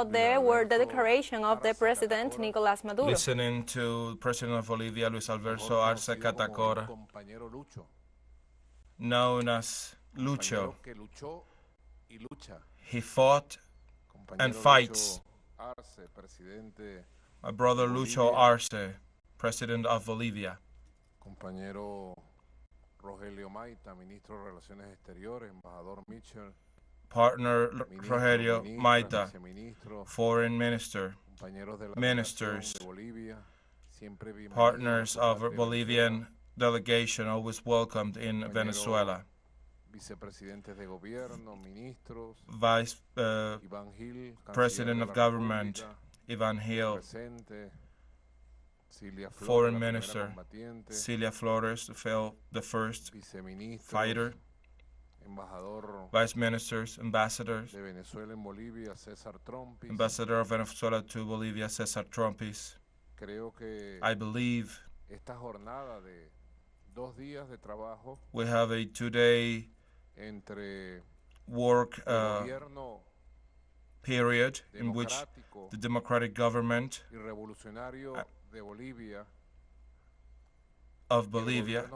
about the declaration of the President Nicolas Maduro. Listening to President of Bolivia, Luis Alberto Arce Catacora, known as Lucho. He fought and fights. My brother Lucho Arce, President of Bolivia. Compañero Rogelio Maita, Ministro de Relaciones Exteriores, Embajador Mitchell. Partner Rogelio Maita, Foreign Minister, Ministers, partners of Bolivian delegation, always welcomed in Venezuela. Vice President of Government, Ivan Gil, Foreign Minister, Cilia Flores, the first fighter, Vice Ministers, Ambassadors, Ambassador of Venezuela to Bolivia, César Trumpis. I believe we have a 2-day work period in which the democratic government of Bolivia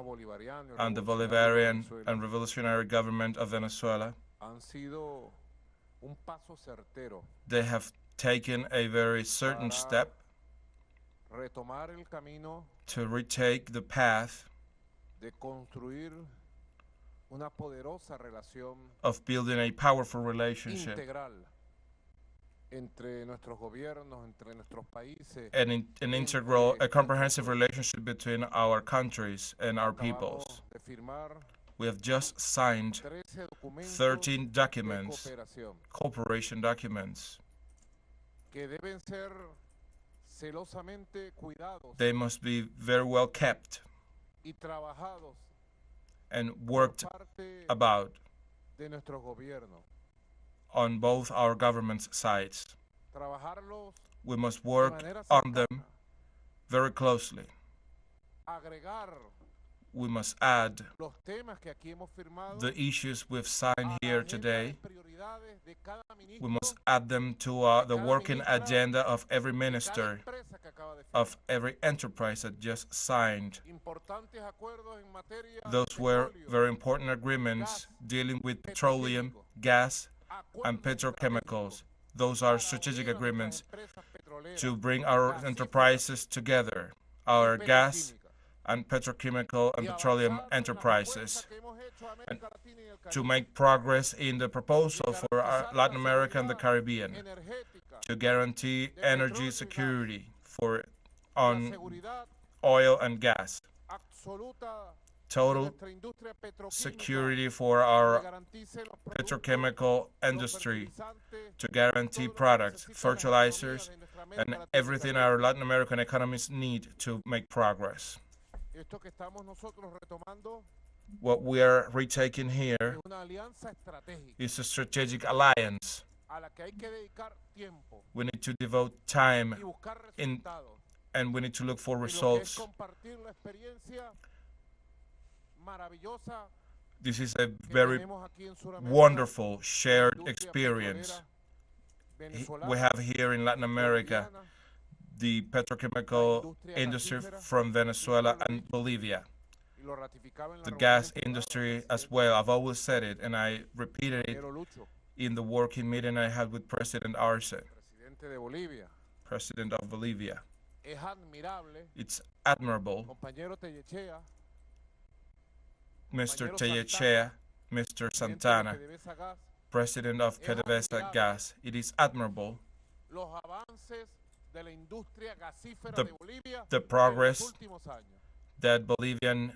and the Bolivarian and revolutionary government of Venezuela, they have taken a very certain step to retake the path of building a powerful relationship and a comprehensive relationship between our countries and our peoples. We have just signed 13 documents, cooperation documents. They must be very well kept and worked about on both our government's sides. We must work on them very closely. We must add the issues we've signed here today. We must add them to the working agenda of every minister, of every enterprise that just signed. Those were very important agreements dealing with petroleum, gas, and petrochemicals. Those are strategic agreements to bring our enterprises together, our gas and petrochemical and petroleum enterprises, and to make progress in the proposal for Latin America and the Caribbean to guarantee energy security on oil and gas, total security for our petrochemical industry, to guarantee products, fertilizers, and everything our Latin American economies need to make progress. What we are retaking here is a strategic alliance. We need to devote time and we need to look for results. This is a very wonderful shared experience we have here in Latin America, the petrochemical industry from Venezuela and Bolivia, the gas industry as well. I've always said it, and I repeated it in the working meeting I had with President Arce, President of Bolivia. It's admirable, Mr. Tellechea, Mr. Santana, President of PDVSA Gas. It is admirable the progress that Bolivian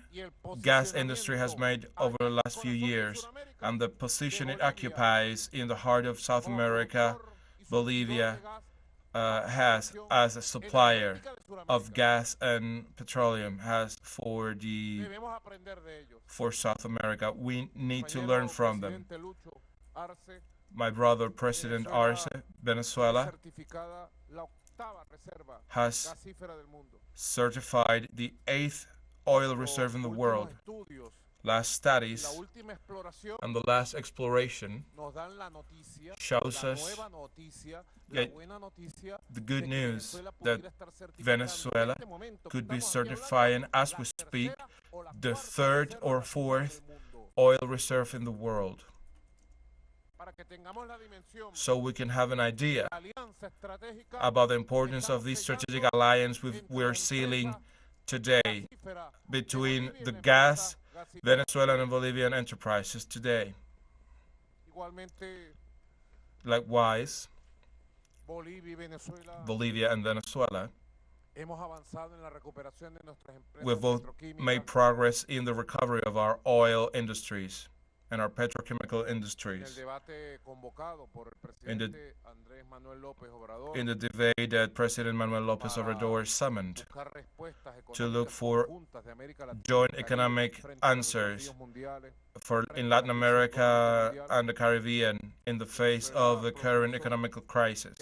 gas industry has made over the last few years and the position it occupies in the heart of South America. Bolivia has as a supplier of gas and petroleum has for South America. We need to learn from them. My brother, President Arce, Venezuela, has certified the 8th oil reserve in the world. Last studies and the last exploration shows us the good news that Venezuela could be certifying, as we speak, the third or fourth oil reserve in the world. So we can have an idea about the importance of this strategic alliance we're sealing today between the gas, Venezuelan and Bolivian enterprises today. Likewise, Bolivia and Venezuela, we've both made progress in the recovery of our oil industries and our petrochemical industries. In the debate that President Manuel Lopez Obrador summoned to look for joint economic answers in Latin America and the Caribbean in the face of the current economic crisis.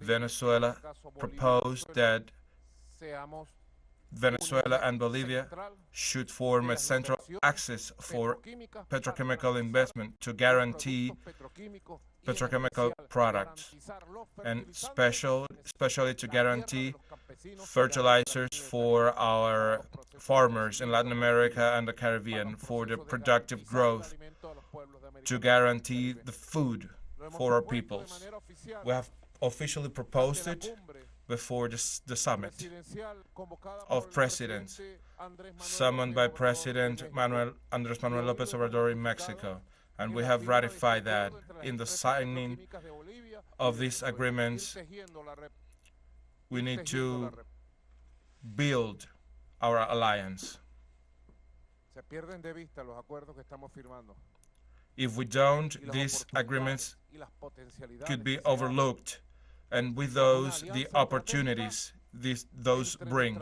Venezuela proposed that Venezuela and Bolivia should form a central axis for petrochemical investment to guarantee petrochemical products, and especially to guarantee fertilizers for our farmers in Latin America and the Caribbean for the productive growth, to guarantee the food for our peoples. We have officially proposed it before the summit of presidents summoned by President Andrés Manuel López Obrador in Mexico. And we have ratified that in the signing of these agreements. We need to build our alliance. If we don't, these agreements could be overlooked, and with those, the opportunities those bring.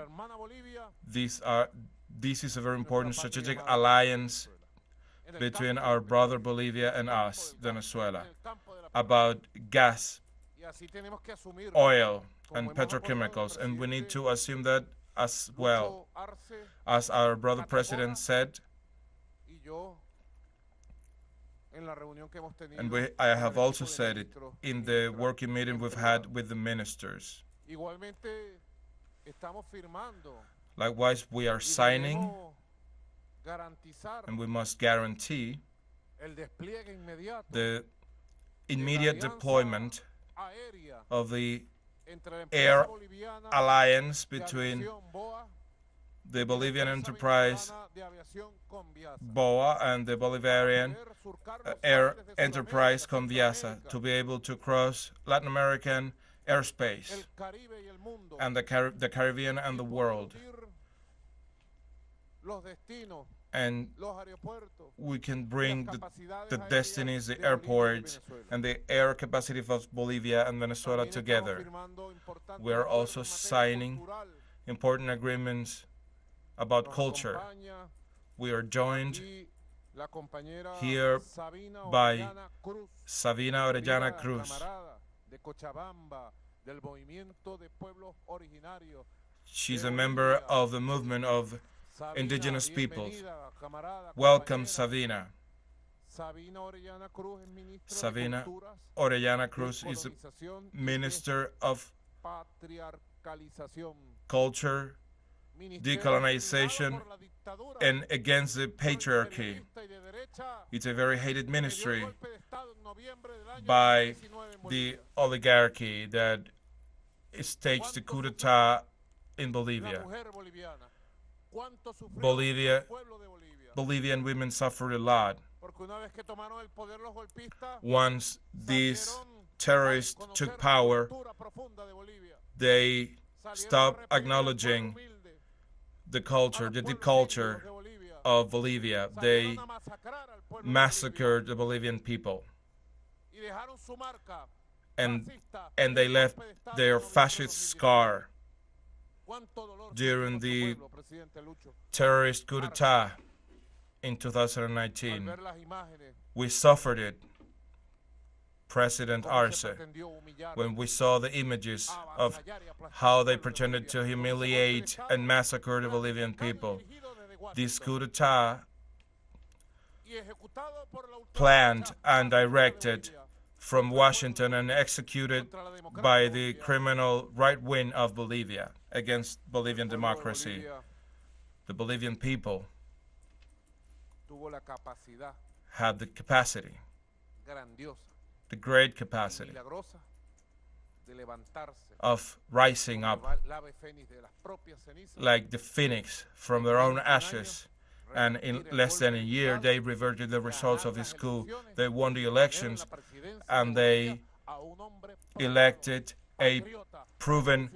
This is a very important strategic alliance between our brother Bolivia and us, Venezuela, about gas, oil, and petrochemicals, and we need to assume that as well. As our brother president said, and I have also said it in the working meeting we've had with the ministers. Likewise, we are signing, and we must guarantee the immediate deployment of the air alliance between the Bolivian enterprise BOA and the Bolivarian air enterprise Conviasa to be able to cross Latin American airspace and the Caribbean and the world. And we can bring the destinies, the airports, and the air capacity of Bolivia and Venezuela together. We are also signing important agreements about culture. We are joined here by Sabina Orellana Cruz. She's a member of the movement of indigenous peoples. Welcome, Sabina. Sabina Orellana Cruz is the Minister of Culture, Decolonization, and against the patriarchy. It's a very hated ministry by the oligarchy that staged the coup d'etat in Bolivia. Bolivian women suffered a lot. Once these terrorists took power, they stopped acknowledging the culture, the deep culture of Bolivia. They massacred the Bolivian people. And they left their fascist scar during the terrorist coup d'etat in 2019. We suffered it, President Arce, when we saw the images of how they pretended to humiliate and massacre the Bolivian people. This coup d'etat planned and directed from Washington and executed by the criminal right wing of Bolivia against Bolivian democracy. The Bolivian people had the capacity, the great capacity of rising up like the phoenix from their own ashes. And in less than a year, they reverted the results of this coup. They won the elections, and they elected a proven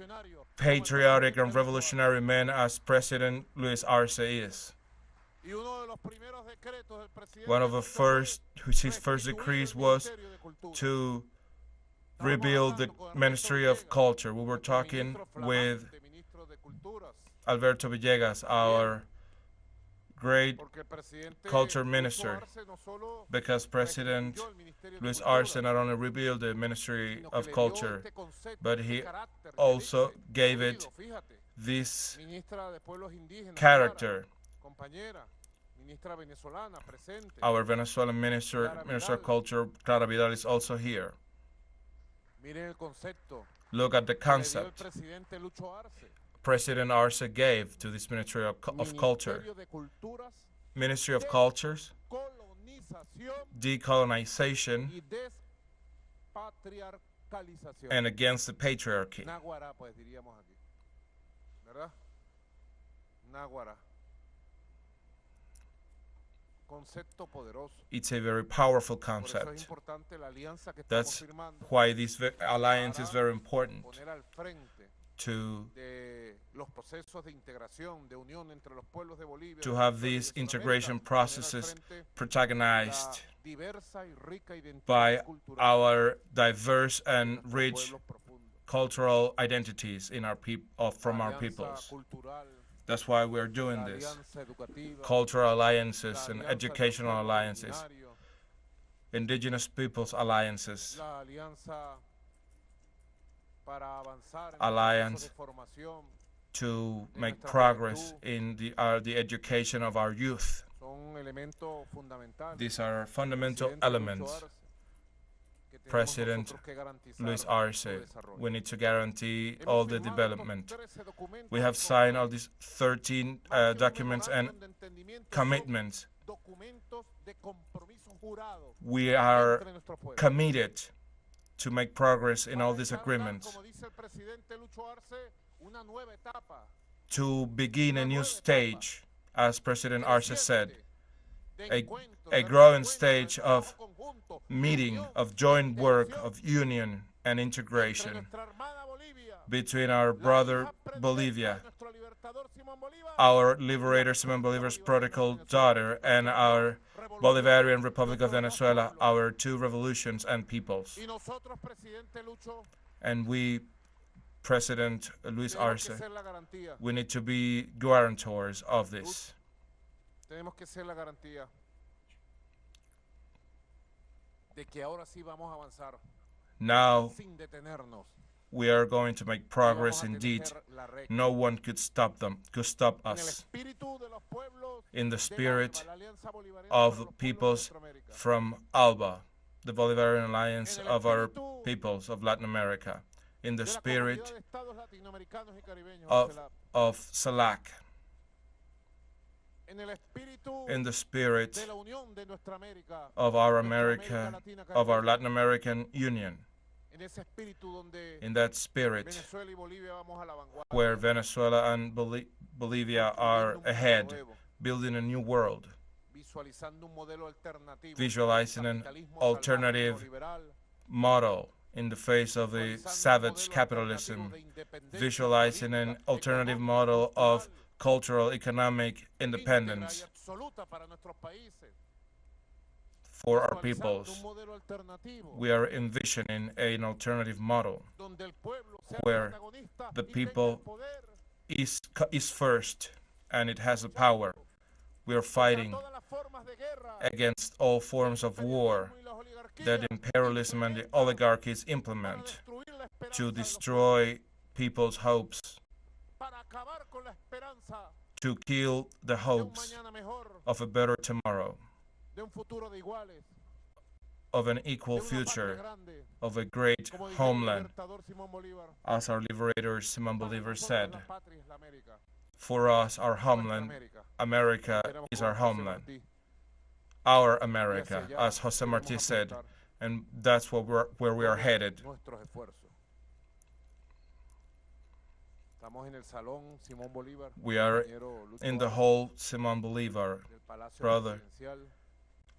patriotic and revolutionary man as President Luis Arce is. One of his first decrees was to rebuild the Ministry of Culture. We were talking with Alberto Villegas, our great culture minister, because President Luis Arce not only rebuilt the Ministry of Culture, but he also gave it this character. Our Venezuelan Minister of Culture, Clara Vidal, is also here. Look at the concept President Arce gave to this Ministry of Culture. Ministry of Cultures, decolonization, and against the patriarchy. It's a very powerful concept. That's why this alliance is very important, to have these integration processes protagonized by our diverse and rich cultural identities in from our peoples. That's why we're doing this. Cultural alliances and educational alliances, indigenous peoples alliances, alliance to make progress in the education of our youth. These are fundamental elements. President Luis Arce, we need to guarantee all the development. We have signed all these 13 documents and commitments. We are committed to make progress in all these agreements, to begin a new stage, as President Arce said, a growing stage of meeting, of joint work, of union and integration between our brother Bolivia, our liberator Simón Bolívar's prodigal daughter, and our Bolivarian Republic of Venezuela, our two revolutions and peoples. And we, President Luis Arce, we need to be guarantors of this. Now we are going to make progress indeed. No one could stop us. In the spirit of the peoples from ALBA, the Bolivarian Alliance of our peoples of Latin America, in the spirit of SELAC, in the spirit of our Latin American Union, in that spirit where Venezuela and Bolivia are ahead, building a new world, visualizing an alternative model in the face of the savage capitalism, visualizing an alternative model of cultural, economic independence for our peoples. We are envisioning an alternative model where the people is first and it has the power. We are fighting against all forms of war that imperialism and the oligarchies implement to destroy people's hopes, to kill the hopes of a better tomorrow. of an equal future, of a great homeland. As our liberator Simón Bolívar said, for us, our homeland, America, is our homeland. Our America, as Jose Marti said, and that's where we are headed. We are in the hall Simón Bolívar, brother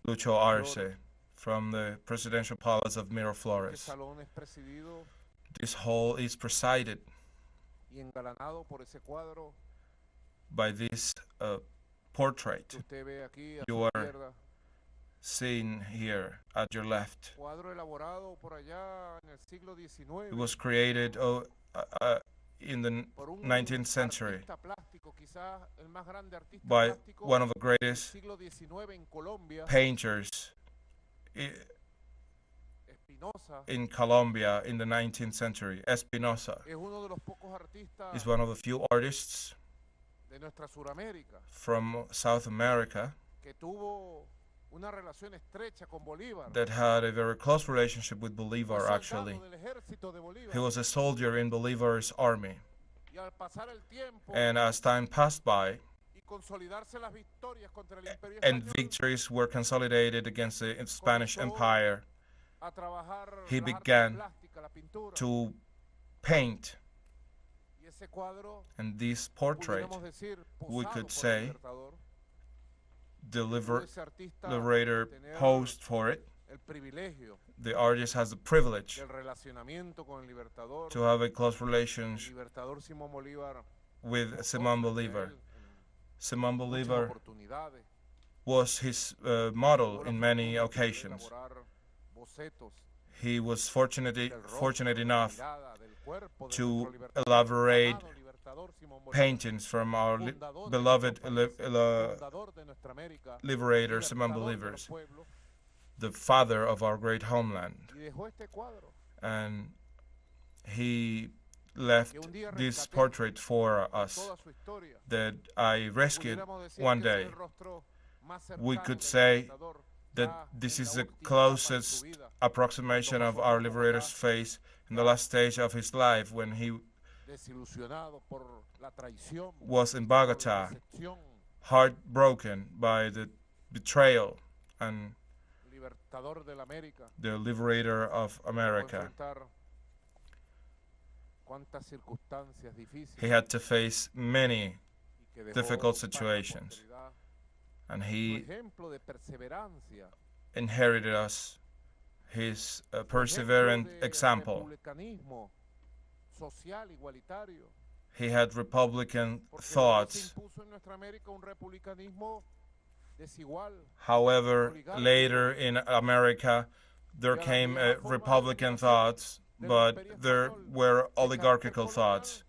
Lucho Arce, from the presidential palace of Miraflores. This hall is presided by this portrait you are seeing here at your left. It was created in the 19th century by one of the greatest painters in Colombia in the 19th century. Espinosa is one of the few artists from South America that had a very close relationship with Bolivar, actually. He was a soldier in Bolivar's army. And as time passed by, and victories were consolidated against the Spanish Empire, he began to paint. And this portrait, we could say, the liberator posed for it. The artist has the privilege to have a close relationship with Simón Bolívar. Simón Bolívar was his model in many occasions. He was fortunate enough to elaborate paintings from our beloved liberator Simón Bolívar, the father of our great homeland. And he left this portrait for us that I rescued one day. We could say that this is the closest approximation of our liberator's face in the last stage of his life, when he was in Bogota, heartbroken by the betrayal, and the liberator of America. He had to face many difficult situations, and he inherited us his perseverant example. He had republican thoughts. However, later in America, there came republican thoughts, but there were oligarchical thoughts.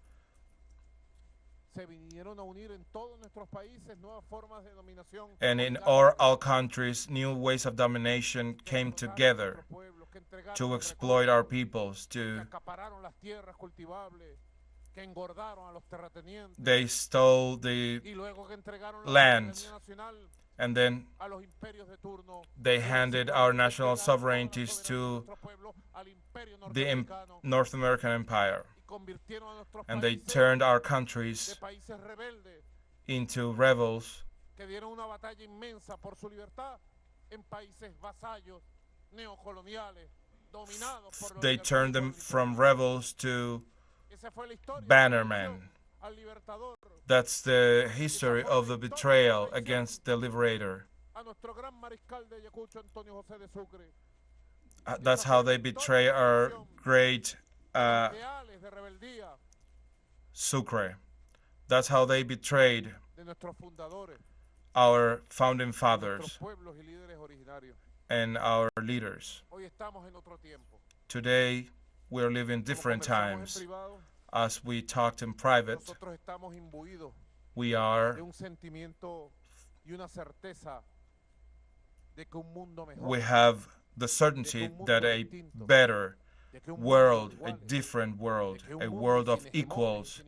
And in all countries, new ways of domination came together to exploit our peoples. They stole the land, and then they handed our national sovereignties to the North American Empire, and they turned our countries into rebels. They turned them from rebels to bannermen. That's the history of the betrayal against the liberator. That's how they betray our great Sucre. That's how they betrayed our founding fathers and our leaders. Today, we're living different times. As we talked in private, we have the certainty that a better world, a different world, a world of equals,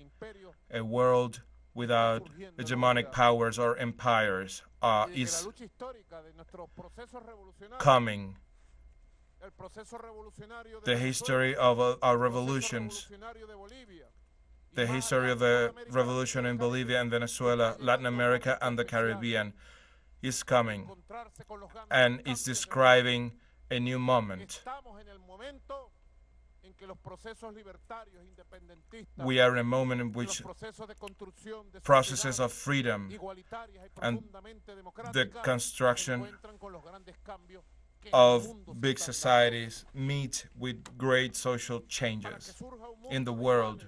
a world without hegemonic powers or empires is coming. The history of our revolutions, the history of the revolution in Bolivia and Venezuela, Latin America and the Caribbean is coming, and it's describing a new moment. We are in a moment in which processes of freedom and the construction of big societies meet with great social changes in the world.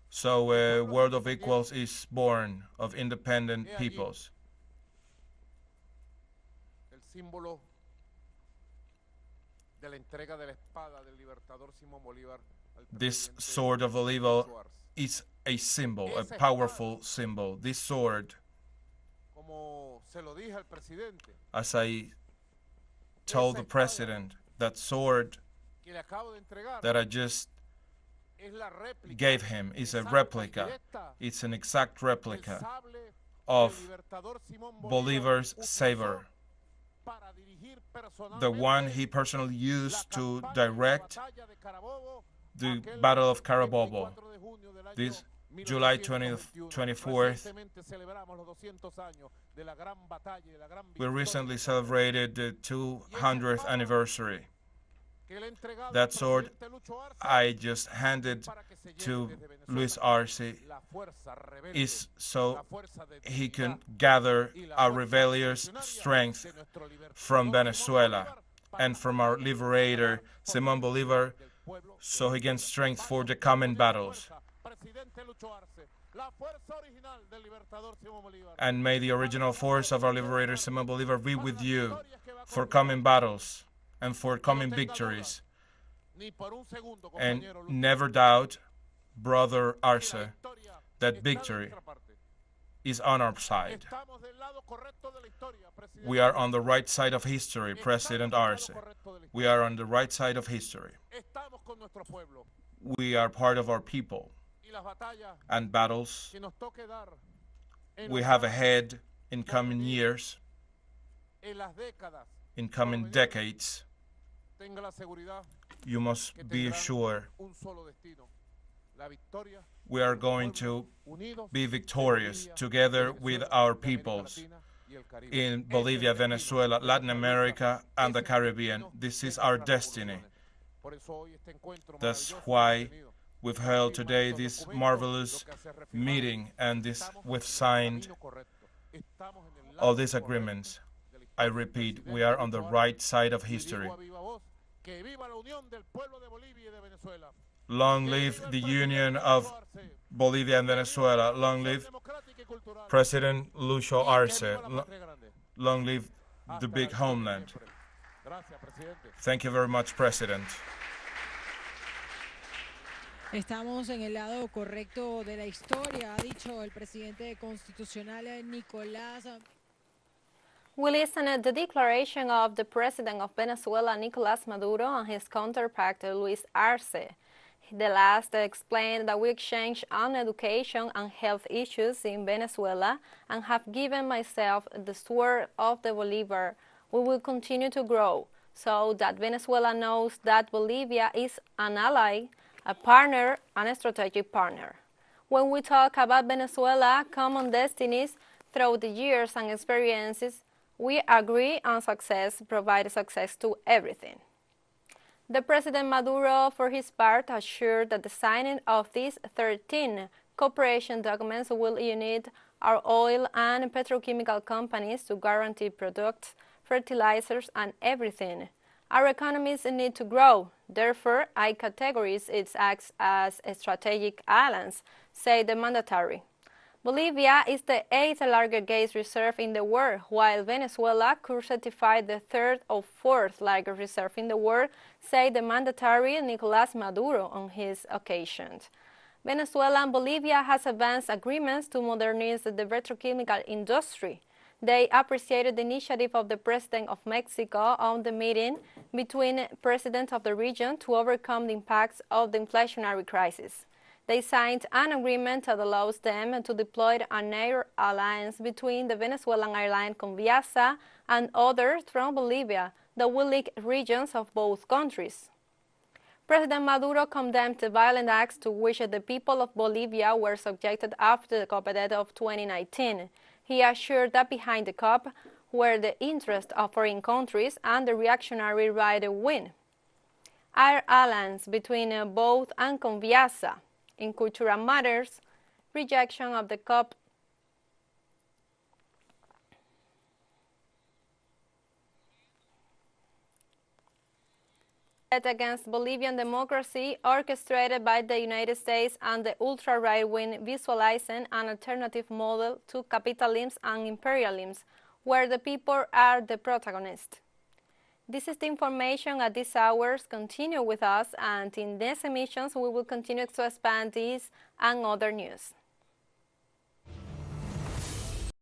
So a world of equals is born of independent peoples. This sword of Bolívar is a symbol, a powerful symbol. This sword, as I told the president, that sword that I just gave him is a replica. It's an exact replica of Bolívar's saber, the one he personally used to direct the Battle of Carabobo. This July 24th, we recently celebrated the 200th anniversary. That sword I just handed to Luis Arce is so he can gather our rebellious strength from Venezuela and from our liberator Simón Bolívar, so he gains strength for the coming battles. And may the original force of our liberator Simón Bolívar be with you for coming battles and for coming victories. And never doubt, Brother Arce, that victory is on our side. We are on the right side of history, President Arce. We are on the right side of history. We are part of our people. And battles we have ahead in coming years, in coming decades, you must be sure we are going to be victorious together with our peoples in Bolivia, Venezuela, Latin America, and the Caribbean. This is our destiny. That's why we've held today this marvelous meeting, and we've signed all these agreements. I repeat, we are on the right side of history. Long live the union of Bolivia and Venezuela. Long live President Lucio Arce. Long live the big homeland. Thank you very much, President. Estamos en el lado correcto de la historia, ha dicho el presidente constitucional Nicolás. We listened to the declaration of the President of Venezuela, Nicolas Maduro, and his counterpart, Luis Arce. The last explained that we exchange on education and health issues in Venezuela and have given myself the sword of the Bolivar. We will continue to grow so that Venezuela knows that Bolivia is an ally, a partner, and a strategic partner. When we talk about Venezuela, common destinies, through the years and experiences, we agree on success, provide success to everything. The President Maduro, for his part, assured that the signing of these 13 cooperation documents will unite our oil and petrochemical companies to guarantee products, fertilizers, and everything. Our economies need to grow. Therefore, I categorize its acts as a strategic alliance, said the mandatory. Bolivia is the 8th largest gas reserve in the world, while Venezuela could certify the 3rd or 4th largest reserve in the world, said the mandatory Nicolas Maduro on his occasion. Venezuela and Bolivia has advanced agreements to modernize the petrochemical industry. They appreciated the initiative of the President of Mexico on the meeting between presidents of the region to overcome the impacts of the inflationary crisis. They signed an agreement that allows them to deploy an air alliance between the Venezuelan airline Conviasa and others from Bolivia that will link regions of both countries. President Maduro condemned the violent acts to which the people of Bolivia were subjected after the coup d'etat of 2019. He assured that behind the coup were the interests of foreign countries and the reactionary right wing. Air alliance between both and Conviasa. In cultural matters, rejection of the coup against Bolivian democracy, orchestrated by the United States and the ultra-right wing, visualizing an alternative model to capitalism and imperialism, where the people are the protagonists. This is the information at these hours. Continue with us, and in these emissions we will continue to expand these and other news.